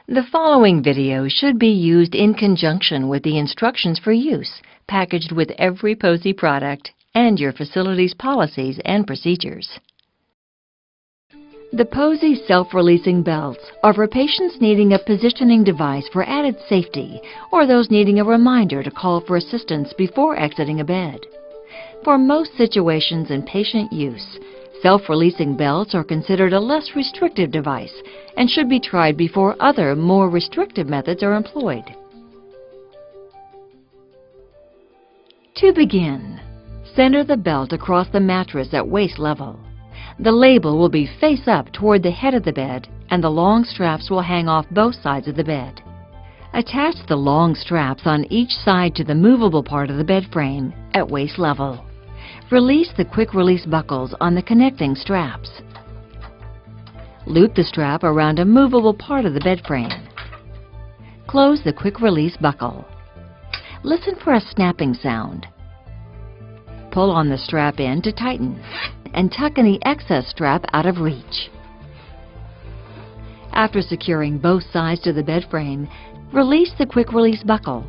The following video should be used in conjunction with the instructions for use, packaged with every Posey product and your facility's policies and procedures. The Posey self-releasing belts are for patients needing a positioning device for added safety or those needing a reminder to call for assistance before exiting a bed. For most situations in patient use, self-releasing belts are considered a less restrictive device and should be tried before other, more restrictive methods are employed. To begin, center the belt across the mattress at waist level. The label will be face up toward the head of the bed, and the long straps will hang off both sides of the bed. Attach the long straps on each side to the movable part of the bed frame at waist level. Release the quick-release buckles on the connecting straps. Loop the strap around a movable part of the bed frame. Close the quick-release buckle. Listen for a snapping sound. Pull on the strap end to tighten, and tuck any excess strap out of reach. After securing both sides to the bed frame, release the quick-release buckle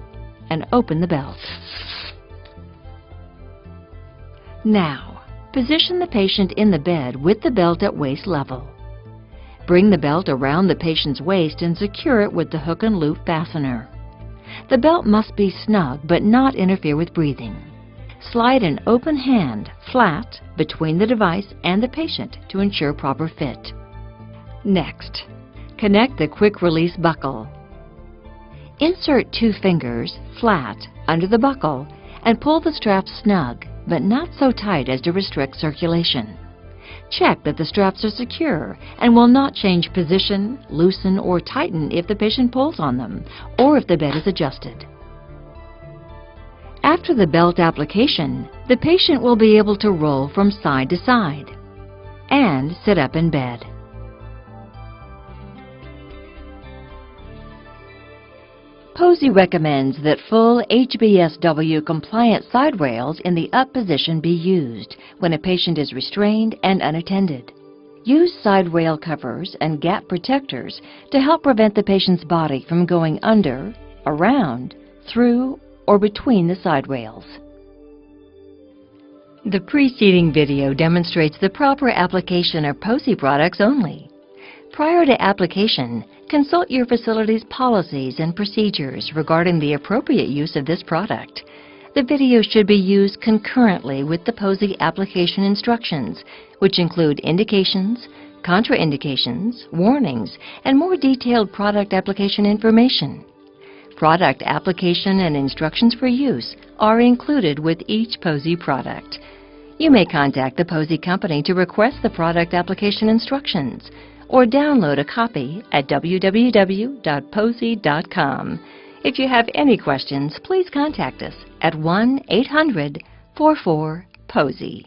and open the belt. Now, position the patient in the bed with the belt at waist level. Bring the belt around the patient's waist and secure it with the hook and loop fastener. The belt must be snug but not interfere with breathing. Slide an open hand flat between the device and the patient to ensure proper fit. Next, connect the quick-release buckle. Insert 2 fingers flat under the buckle and pull the strap snug, but not so tight as to restrict circulation. Check that the straps are secure and will not change position, loosen, or tighten if the patient pulls on them or if the bed is adjusted. After the belt application, the patient will be able to roll from side to side and sit up in bed. Posey recommends that full HBSW compliant side rails in the up position be used when a patient is restrained and unattended. Use side rail covers and gap protectors to help prevent the patient's body from going under, around, through, or between the side rails. The preceding video demonstrates the proper application of Posey products only. Prior to application, consult your facility's policies and procedures regarding the appropriate use of this product. The video should be used concurrently with the Posey application instructions, which include indications, contraindications, warnings, and more detailed product application information. Product application and instructions for use are included with each Posey product. You may contact the Posey Company to request the product application instructions or download a copy at www.posey.com. If you have any questions, please contact us at 1-800-44-POSEY.